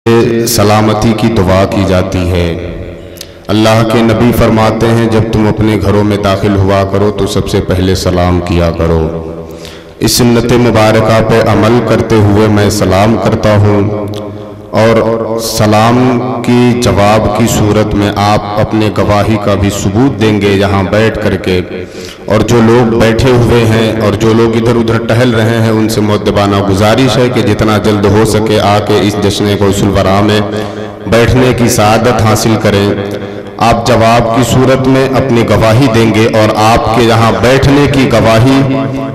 सलामती की दुआ की जाती है। अल्लाह के नबी फरमाते हैं, जब तुम अपने घरों में दाखिल हुआ करो तो सबसे पहले सलाम किया करो। इस सुन्नत मुबारका पे अमल करते हुए मैं सलाम करता हूँ और सलाम की जवाब की सूरत में आप अपने गवाही का भी सबूत देंगे यहाँ बैठ करके। और जो लोग बैठे हुए हैं और जो लोग इधर उधर टहल रहे हैं उनसे मुअद्दबाना गुजारिश है कि जितना जल्द हो सके आके इस जश्न गौसुल वरा में बैठने की सआदत हासिल करें। आप जवाब की सूरत में अपनी गवाही देंगे और आपके यहाँ बैठने की गवाही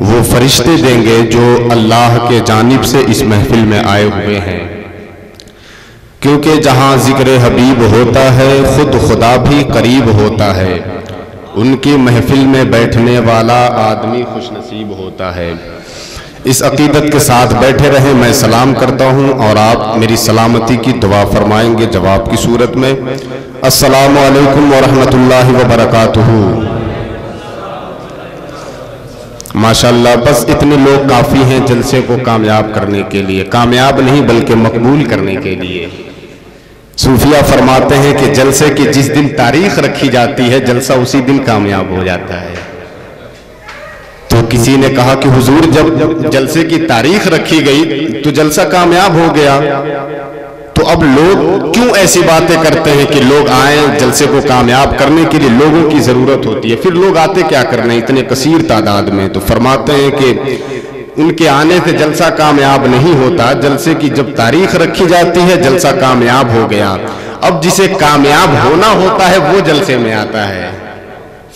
वो फरिश्ते देंगे जो अल्लाह के जानिब से इस महफिल में आए हुए हैं। क्योंकि जहाँ जिक्र हबीब होता है खुद खुदा भी करीब होता है। उनकी महफिल में बैठने वाला आदमी खुशनसीब होता है। इस अकीदत के साथ बैठे रहें। मैं सलाम करता हूँ और आप मेरी सलामती की दुआ फरमाएंगे जवाब की सूरत में। अस्सलामु अलैकुम वरहमतुल्लाहि वबरकातुहू। माशाअल्लाह, बस इतने लोग काफ़ी हैं जलसे को कामयाब करने के लिए। कामयाब नहीं बल्कि मकबूल करने के लिए। सूफिया फरमाते हैं कि जलसे की जिस दिन तारीख रखी जाती है जलसा उसी दिन कामयाब हो जाता है। तो किसी ने कहा कि हुजूर जब जलसे की तारीख रखी गई तो जलसा कामयाब हो गया, तो अब लोग क्यों ऐसी बातें करते हैं कि लोग आए जलसे को कामयाब करने के लिए? लोगों की जरूरत होती है, फिर लोग आते क्या करने इतने कसीर तादाद में? तो फरमाते हैं कि उनके आने से जलसा कामयाब नहीं होता। जलसे की जब तारीख रखी जाती है जलसा कामयाब हो गया। अब जिसे कामयाब होना होता है वो जलसे में आता है,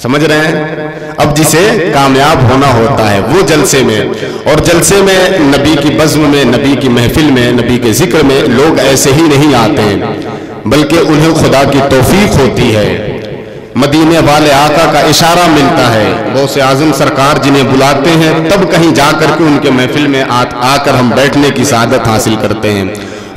समझ रहे हैं? अब जिसे कामयाब होना होता है वो जलसे में। और जलसे में नबी की बज़्म में, नबी की महफिल में, नबी के जिक्र में लोग ऐसे ही नहीं आते बल्कि उन्हें खुदा की तौफीक होती है। मदीने वाले आका का इशारा मिलता है। गौसे आज़म सरकार जिन्हें बुलाते हैं तब कहीं जाकर के उनके महफिल में आकर हम बैठने की सआदत हासिल करते हैं,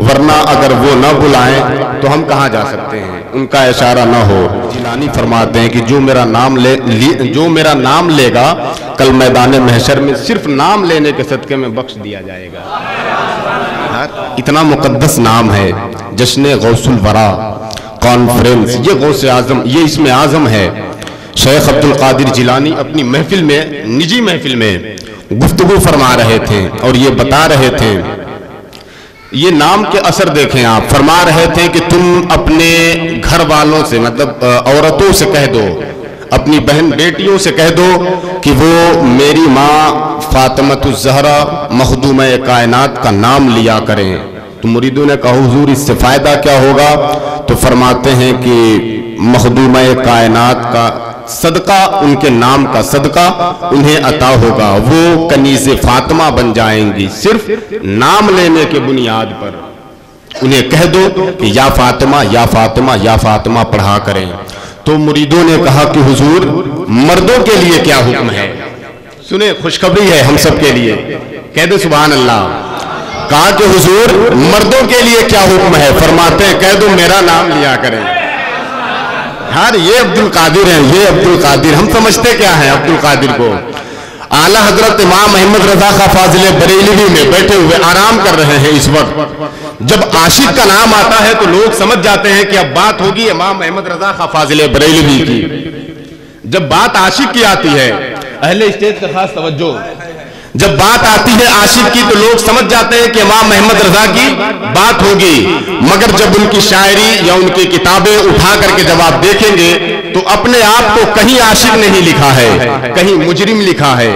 वरना अगर वो न बुलाएं तो हम कहाँ जा सकते हैं? उनका इशारा न हो। जिलानी फरमाते हैं कि जो मेरा नाम लेगा कल मैदान महशर में सिर्फ नाम लेने के सदके में बख्श दिया जाएगा। इतना मुकद्दस नाम है जश्न गौसुल वरा कॉन्फ्रेंस। ये गौसे आजम, ये इसमें आजम है। शेख अब्दुल कादिर जिलानी अपनी महफिल में, निजी महफिल में गुफ्तगू फरमा रहे थे और ये बता रहे थे, ये नाम के असर देखें आप। फरमा रहे थे कि तुम अपने घर वालों से, मतलब औरतों से कह दो, अपनी बहन बेटियों से कह दो कि वो मेरी माँ फातिमतुज़ ज़हरा मखदूम कायनात का नाम लिया करें। तो मुरीदों ने कहा हुजूर इससे फायदा क्या होगा? तो फरमाते हैं कि मखदूम कायनात का सदका, उनके नाम का सदका उन्हें अता होगा। वो कनीज़े फातिमा बन जाएंगी। सिर्फ नाम लेने के बुनियाद पर उन्हें कह दो कि या फातिमा या फातिमा या फातिमा पढ़ा करें। तो मुरीदों ने कहा कि हुजूर मर्दों के लिए क्या हुक्म है? सुने, खुशखबरी है हम सब के लिए। कह दो सुभान अल्लाह। कहा कि हुजूर मर्दों के लिए क्या हुक्म है? फरमाते हैं कह दो मेरा नाम लिया करें। यार ये अब्दुल कादिर हैं, ये अब्दुल कादिर। हम समझते क्या है अब्दुल कादिर को? आला हजरत इमाम अहमद रजा खा फाजिले बरेलवी में बैठे हुए आराम कर रहे हैं इस वक्त। जब आशिक का नाम आता है तो लोग समझ जाते हैं कि अब बात होगी इमाम अहमद रजा खा फाजिले बरेलवी की। जब बात आशिक की आती है, अहले स्टेज का खास तवज्जो, जब बात आती है आशिक की तो लोग समझ जाते हैं कि इमाम अहमद रजा की बात होगी। मगर जब उनकी शायरी या उनकी किताबें उठा करके जब आप देखेंगे तो अपने आप को कहीं आशिक नहीं लिखा है, कहीं मुजरिम लिखा है,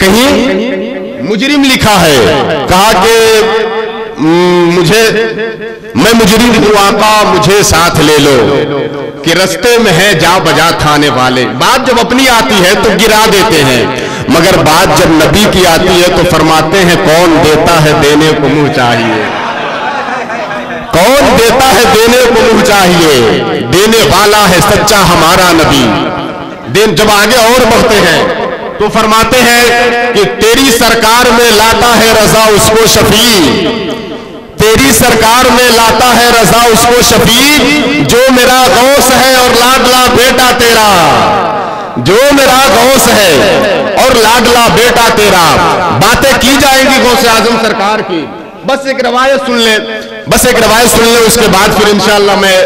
कहीं मुजरिम लिखा है। कहा कि मैं मुजरिम हूँ आका मुझे साथ ले लो, कि रस्ते में है जा बजा थाने वाले। बात जब अपनी आती है तो गिरा देते हैं, मगर बात जब नबी की आती है तो फरमाते हैं कौन देता है देने को मुंह चाहिए, कौन देता है देने को मुंह चाहिए, देने वाला है सच्चा हमारा नबी। जब आगे और बढ़ते हैं तो फरमाते हैं कि तेरी सरकार में लाता है रजा उसको शफी, तेरी सरकार में लाता है रजा उसको शफी, जो मेरा गौस है और लाडला बेटा तेरा, जो मेरा गौस है और लाडला बेटा तेरा। बातें की जाएंगी गौसे आजम सरकार की, बस एक रवायत सुन ले, बस एक रवायत सुन ले, उसके बाद फिर इंशाअल्लाह मैं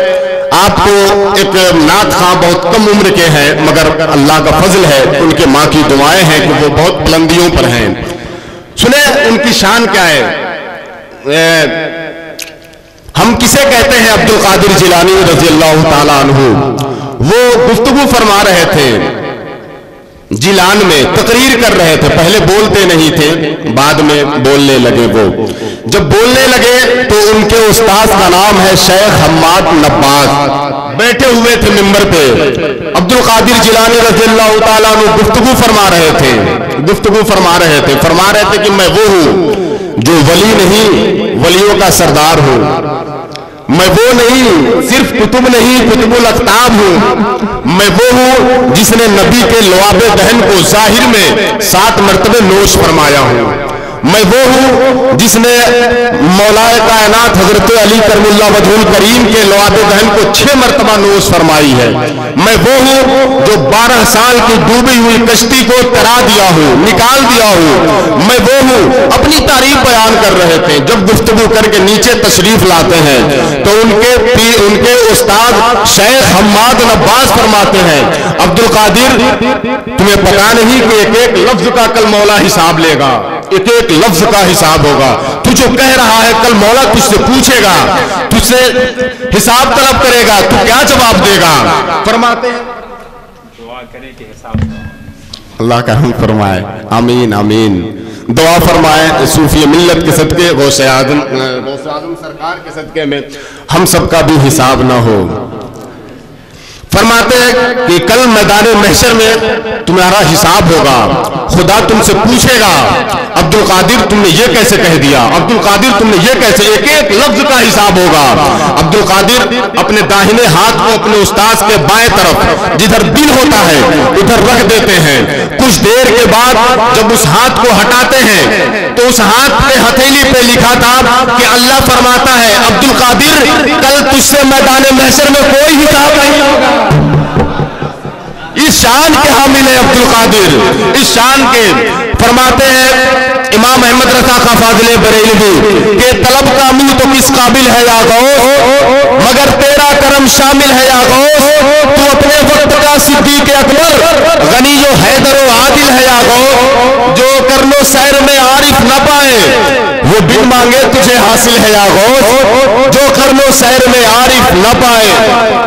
आपको एक नात खां बहुत कम उम्र के हैं, मगर अल्लाह का फजल है, उनके माँ की दुआएं हैं कि वो बहुत बुलंदियों पर हैं। सुने उनकी शान क्या है। हम किसे कहते हैं? अब्दुल कादिर जिलानी रज़ी अल्लाह ताला अन्हु। वो गुफ्तगू फरमा रहे थे जिलान में, तकरीर कर रहे थे। पहले बोलते नहीं थे, बाद में बोलने लगे। वो जब बोलने लगे तो उनके उस्ताद का नाम है शेख हम्माद नब्बास। बैठे हुए थे मिंबर पे, अब्दुल कादिर जिलानी रज़ी अल्लाह ताला अन्हु गुफ्तगू फरमा रहे थे, गुफ्तगू फरमा रहे थे कि मैं वो हूं जो वली नहीं, वलियों का सरदार हूं। मैं वो नहीं, सिर्फ कुतुब नहीं, कुतुबुल अख्ताब हूं। मैं वो हूं जिसने नबी के लवाबे दहन को जाहिर में 7 मरतबे नोश फरमाया हूं। मैं वो हूं जिसने मौलाए कायनात हजरत अली करमुल्लाह वजहुल करीम के लवाबे दहन को 6 मरतबा नोश फरमाई है। मैं वो हूं जो 12 साल की डूबी हुई कश्ती को तरा दिया हूं, निकाल दिया हूं। मैं वो हूं। अपनी तारीफ बयान कर रहे थे। जब गुफ्तगू करके नीचे तशरीफ लाते हैं तो उनके उस्ताद शेख हम्माद नब्बास फरमाते हैं, अब्दुल कादिर तुम्हें पता नहीं कि एक एक लफ्ज का कल मौला हिसाब लेगा, एक एक लफ्ज का हिसाब होगा। तू जो कह रहा है कल मौला तुझसे पूछेगा, तुझसे हिसाब तलब करेगा, तू क्या जवाब देगा? फरमाते हैं दुआ करे कि हिसाब अल्लाह का हम फरमाए। आमीन आमीन। दुआ फरमाए सूफी मिल्लत के सदके, गौसे आजम सरकार के सदके में हम सबका भी हिसाब ना हो। फरमाते हैं कि कल मैदान महशर में तुम्हारा हिसाब होगा, खुदा तुमसे पूछेगा अब्दुल कादिर तुमने ये कैसे कह दिया, अब्दुल कादिर तुमने ये कैसे, एक एक लफ्ज का हिसाब होगा। अब्दुल कादिर अपने दाहिने हाथ को अपने उस्ताद के बाएं तरफ जिधर दिल होता है उधर रख देते हैं। कुछ देर के बाद जब उस हाथ को हटाते हैं तो उस हाथ पे हथेली पे लिखा था कि अल्लाह फरमाता है अब्दुल कादिर कल तुझसे मैदान महशर में कोई हिसाब नहीं होगा। इस शान के हामिल है अब्दुल कादिर, इस शान के। फरमाते हैं इमाम अहमद रजा का फाजिले बरेलवी के तलब का मुंह तो किस काबिल है या गौस, मगर तेरा करम शामिल है या गौस। तू अपने वक्त का सिद्दीक अकबर गनी जो हैदर आदिल है या गौस। जो करनो सैर में आरिफ न पाए वो बिन मांगे तुझे हासिल है या गौस। जो करनो सैर में आरिफ न पाए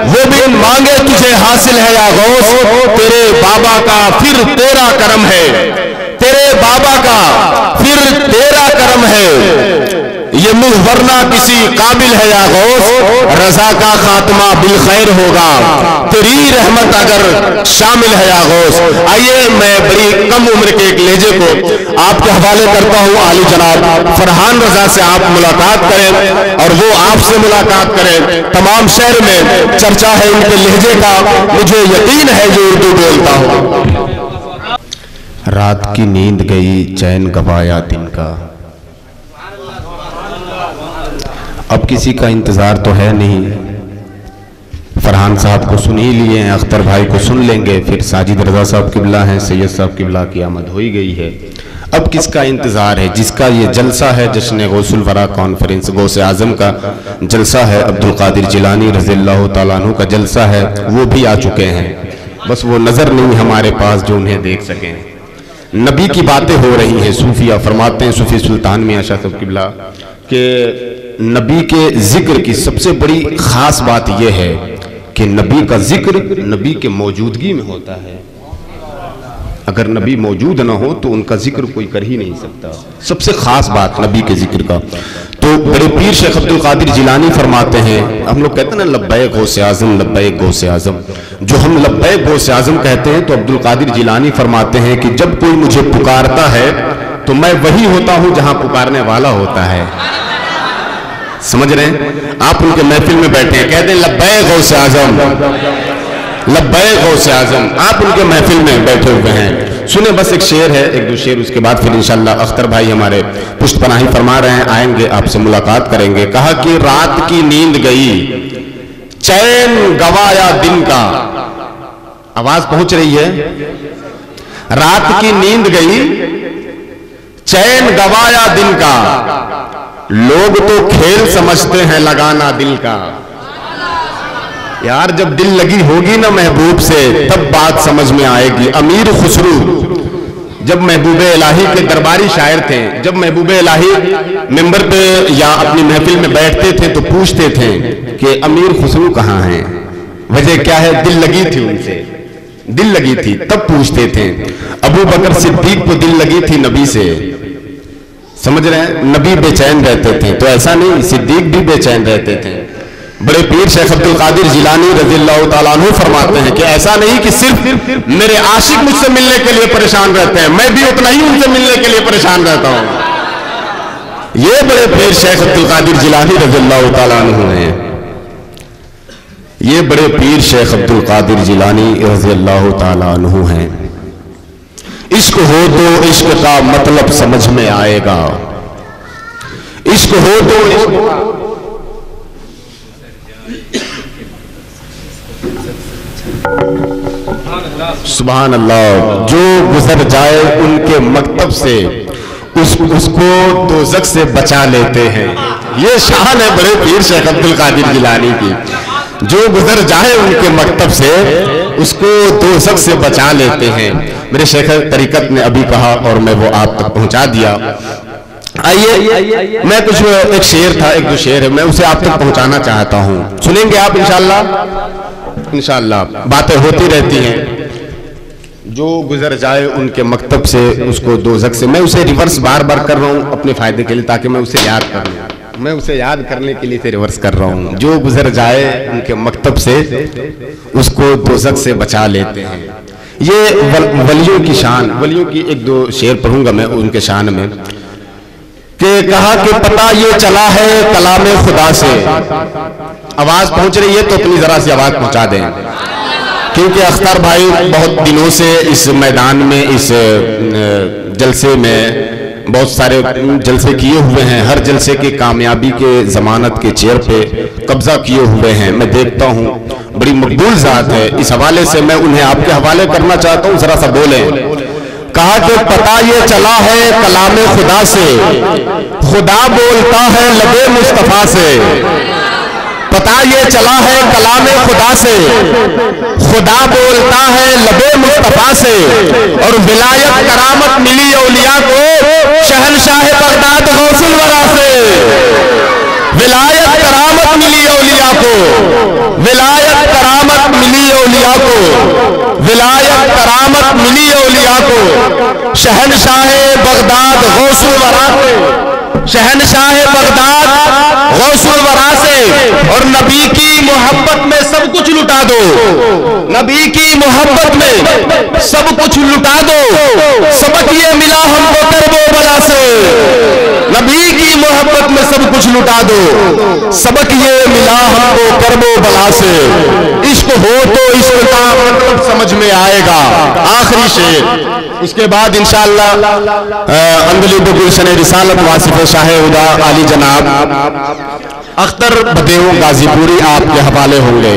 वो बिन मांगे तुझे हासिल है या गौस। तेरे बाबा का फिर तेरा करम है, तेरे बाबा का फिर तेरा करम है। ये मुंह वरना किसी काबिल है या गौस। रजा का खात्मा बिल खैर होगा, तेरी रहमत अगर शामिल है या गौस। आइए मैं बड़ी कम उम्र के एक लहजे को आपके हवाले करता हूँ। आली जनाब फरहान रजा से आप मुलाकात करें और वो आपसे मुलाकात करें। तमाम शहर में चर्चा है इनके लहजे का, मुझे यकीन है जो उर्दू बोलता हूँ। रात की नींद गई चैन गवाया दिन का, अब किसी का इंतजार तो है नहीं। फरहान साहब को सुन ही लिए हैं, अख्तर भाई को सुन लेंगे, फिर साजिद रजा साहब किबला हैं, सैयद साहब किबला की आमद हो ही गई है। अब किसका इंतजार है? जिसका ये जलसा है जश्न गौसुल वरा कॉन्फ्रेंस, गौसे आजम का जलसा है, अब्दुल कादिर जिलानी रज़ियल्लाहु ताला अन्हु का जलसा है, वो भी आ चुके हैं। बस वो नजर नहीं हमारे पास जो उन्हें देख सकें। नबी की बातें हो रही हैं। सूफिया फरमाते हैं, सूफी सुल्तान मियां शाह साहब किबला के नबी के जिक्र की सबसे बड़ी खास बात यह है कि नबी का जिक्र नबी के मौजूदगी में होता है। अगर नबी मौजूद ना हो तो उनका जिक्र कोई कर ही नहीं सकता। सबसे खास बात नबी के जिक्र का। तो बड़े पीर शेख अब्दुल कादिर जिलानी फरमाते हैं, हम लोग कहते हैं ना लब्बैक गौसे आजम, लब्बैक गौसे आजम। जो हम लब्बैक गौसे आजम कहते हैं तो अब्दुल कादिर जिलानी फरमाते हैं कि जब कोई मुझे पुकारता है तो मैं वही होता हूं जहां पुकारने वाला होता है। समझ रहे हैं? आप उनके महफिल में बैठे हैं, कहते हैं लब्बैक गौसे आजम, लब्बैक गौसे आजम। आप उनके महफिल में बैठे हुए हैं। सुने बस एक शेर है, एक दो शेर, उसके बाद फिर इंशाअल्लाह अख्तर भाई हमारे पुष्ट पनाही फरमा रहे हैं, आएंगे आपसे मुलाकात करेंगे। कहा कि रात की नींद गई चैन गवाया दिन का। आवाज पहुंच रही है? रात की नींद गई चैन गवाया दिन का, लोग तो खेल समझते हैं लगाना दिल का। यार जब दिल लगी होगी ना महबूब से तब बात समझ में आएगी। अमीर खुसरू जब महबूब इलाही के दरबारी शायर थे, जब महबूब इलाही मिंबर पे या अपनी महफिल में बैठते थे तो पूछते थे कि अमीर खुसरू कहाँ हैं। वजह क्या है? दिल लगी थी उनसे, दिल लगी थी तब पूछते थे। अबू बकर सिद्दीक को दिल लगी थी नबी से, समझ रहे हैं, नबी बेचैन रहते थे, तो ऐसा नहीं सिद्दीक भी बेचैन रहते थे। बड़े पीर शेख अब्दुल कादिर जिलानी रज़ियल्लाहु ताला अन्हु फरमाते हैं कि ऐसा नहीं कि सिर्फ मेरे आशिक मुझसे मिलने के लिए परेशान रहते हैं, मैं भी उतना ही उनसे मिलने के लिए परेशान रहता हूं। ये बड़े पीर शेख अब्दुल कादिर जिलानी रज़ियल्लाहु ताला अन्हु हैं। ये बड़े पीर शेख अब्दुल कादिर जिलानी रज़ियल्लाहु ताला अन्हु हैं। इश्क हो तो इश्क का मतलब समझ में आएगा, इश्क हो तो इश्क का सुभान अल्लाह। जो गुजर जाए उनके मकतब से उसको दोज़ख से बचा लेते हैं। ये शान है बड़े पीर शेख अब्दुल कादिर जिलानी की। जो गुजर जाए उनके मकतब से उसको दोज़ख से बचा लेते हैं। मेरे शेख तरीकत ने अभी कहा और मैं वो आप तक पहुंचा दिया। आइए मैं कुछ एक शेर था, एक दो शेर है, मैं उसे आप तक पहुंचाना चाहता हूं, सुनेंगे आप इंशाअल्लाह। इंशाअल्लाह बातें होती रहती हैं। जो गुजर जाए उनके मकतब से उसको दोज़ख से, मैं उसे रिवर्स बार बार कर रहा हूं अपने फायदे के लिए ताकि मैं उसे याद कर लूं, मैं उसे याद करने के लिए इसे रिवर्स कर रहा हूं। जो गुजर जाए उनके मकतब से उसको दोज़ख से बचा लेते हैं। ये वलियों की शान, वलियों की एक दो शेर पढ़ूंगा मैं उनके शान में कि कहा कि पता ये चला है कलामे खुदा से। आवाज पहुंच रही है तो अपनी जरा सी आवाज पहुंचा दें, क्योंकि अख्तर भाई बहुत दिनों से इस मैदान में, इस जलसे में बहुत सारे जलसे किए हुए हैं, हर जलसे की कामयाबी के जमानत के चेयर पे कब्जा किए हुए हैं। मैं देखता हूं बड़ी मकबूल जात है। इस हवाले से मैं उन्हें आपके हवाले करना चाहता हूं, जरा सा बोले। कहा कि पता ये चला है कलामे खुदा से, खुदा बोलता है लबे मुस्तफा से। पता ये चला है कलामे खुदा से, खुदा बोलता है लबे मुस्तफा से। और विलायत करामत मिली औलिया को शहनशाह बगदाद गौसुल वरा से। विलायत करामत मिली औलिया को, विलायत करामत मिली औलिया को, विलायत करामत मिली औलिया को शहनशाह बगदाद गौसुल वरा से, शहनशाह बगदाद गौसुल वरा से। और नबी की मोहब्बत में सब कुछ लुटा दो, नबी की मोहब्बत में सब कुछ लुटा दो। सबक ये मिला हमको करबो बला से, नबी की मोहब्बत में सब कुछ लुटा दो। सबक ये मिला हमको करबो बला से। इश्क हो तो इश्क का मतलब समझ में आएगा। आखिरी शेर, उसके बाद इंशाअल्लाह अंदलीब गुलशन रिसालत वासिफ शाह उदा आली जनाब अख्तर बदेव गाजीपुरी आपके हवाले होंगे।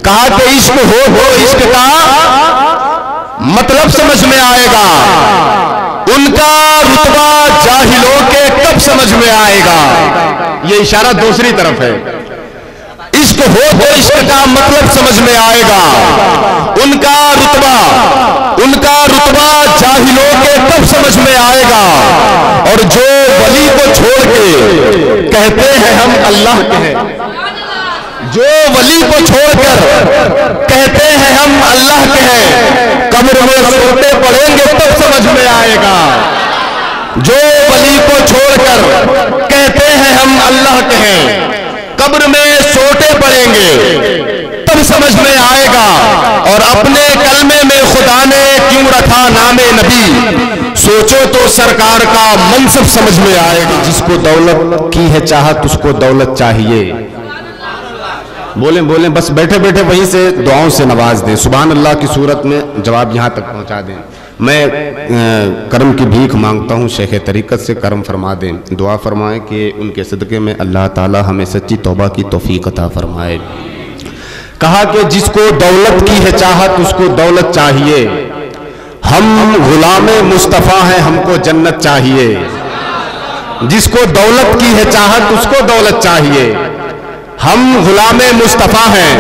कहा कि इश्क हो तो इश्क का मतलब समझ में आएगा। उनका रुतबा जाहिलों के कब समझ में आएगा। ये इशारा दूसरी तरफ है। इश्क हो तो इश्क का मतलब समझ में आएगा। उनका रुतबा जाहिलों के कब समझ में आएगा। और जो वली को छोड़ के कहते हैं हम अल्लाह के हैं, जो वली को छोड़कर कहते हैं हम अल्लाह के हैं, कब्र में सोते पड़ेंगे तब समझ में आएगा। जो वली को छोड़कर कहते हैं हम अल्लाह के हैं, कब्र में सोते पड़ेंगे तब समझ में आएगा। और अपने कलमे में खुदा ने क्यों रखा नामे नबी, सोचो तो सरकार का मनसब समझ में आएगा। जिसको दौलत की है चाहत उसको दौलत चाहिए। बोलें बोलें, बस बैठे बैठे वहीं से दुआओं से नवाज दें। सुभान अल्लाह की सूरत में जवाब यहां तक पहुंचा दें। मैं करम की भीख मांगता हूं, शेख तरीकत से करम फरमा दें, दुआ फरमाएं कि उनके सदक़े में अल्लाह ताला हमें सच्ची तौबा की तौफीक अता फरमाए। कहा कि जिसको दौलत की है चाहत उसको दौलत चाहिए। हम गुलामे मुस्तफ़ा हैं, हमको जन्नत चाहिए। जिसको दौलत की है चाहत उसको दौलत चाहिए। हम गुलामे मुस्तफा हैं,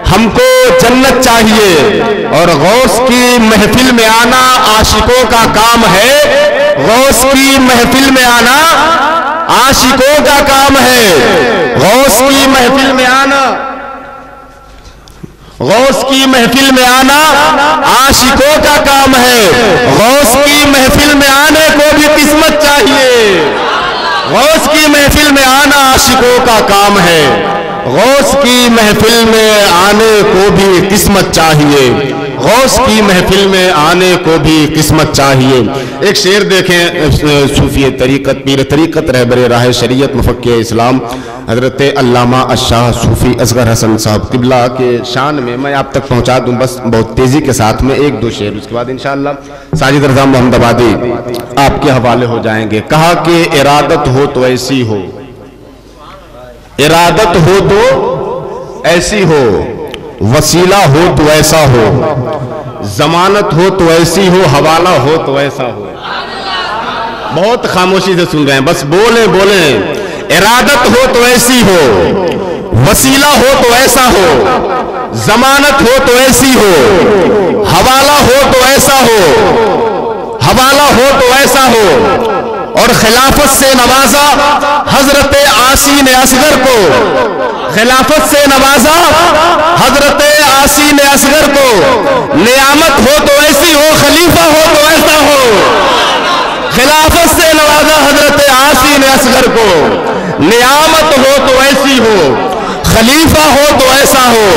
हमको जन्नत चाहिए। और गौस की महफिल में आना आशिकों का काम है, गौस की महफिल में आना आशिकों का काम है। गौस की महफिल में आना, गौस की महफिल में आना आशिकों का काम है। गौस की महफिल में आने को भी किस्मत चाहिए। गौस की महफिल में आना आशिकों का काम है। गौस की महफिल में आने को भी किस्मत चाहिए। गौस की महफिल में आने को भी किस्मत चाहिए। एक शेर देखें, सूफी तरीक़त, पीर तरीक़त, रहबरे राह शरीयत, मुफ़क्किर इस्लाम हज़रत अल्लामा अशाह सूफी असगर हसन साहब क़िबला के शान में मैं आप तक पहुंचा दूं, बस बहुत तेज़ी के साथ में एक दो शेर, उसके बाद इंशाअल्लाह साजिद रज़ा मोहम्मदाबादी आपके हवाले हो जाएंगे। कहा कि इरादत हो तो ऐसी हो, इरादत हो तो ऐसी हो, वसीला हो तो ऐसा हो, जमानत हो तो ऐसी हो, हवाला हो तो ऐसा हो। बहुत खामोशी से सुन रहे हैं, बस बोले बोले। इरादत हो तो ऐसी हो, वसीला हो तो ऐसा हो, जमानत हो तो ऐसी हो, हवाला हो तो ऐसा हो, हवाला हो तो ऐसा हो। और खिलाफत से नवाजा हजरत आसीन असगर को, खिलाफत से नवाजा हजरत आसीन असगर को। नियामत हो तो ऐसी हो, खलीफा हो तो ऐसा हो। खिलाफत से नवाजा हजरत आसीन असगर को। नियामत हो तो ऐसी हो, खलीफा हो तो ऐसा हो।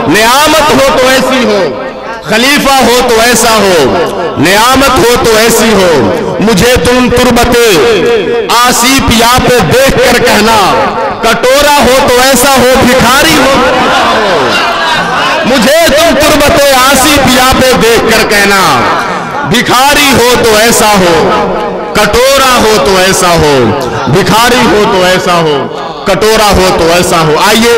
नियामत हो तो ऐसी हो, खलीफा हो तो ऐसा हो, नियामत हो तो ऐसी हो। मुझे तुम तुरबते आसी पिया पे देख कर कहना, कटोरा हो तो ऐसा हो, भिखारी हो। मुझे तुम तुरबते आसी पिया पे देख कर कहना, भिखारी हो तो ऐसा हो, कटोरा हो तो ऐसा हो। भिखारी हो तो ऐसा हो, कटोरा हो तो ऐसा हो। आइए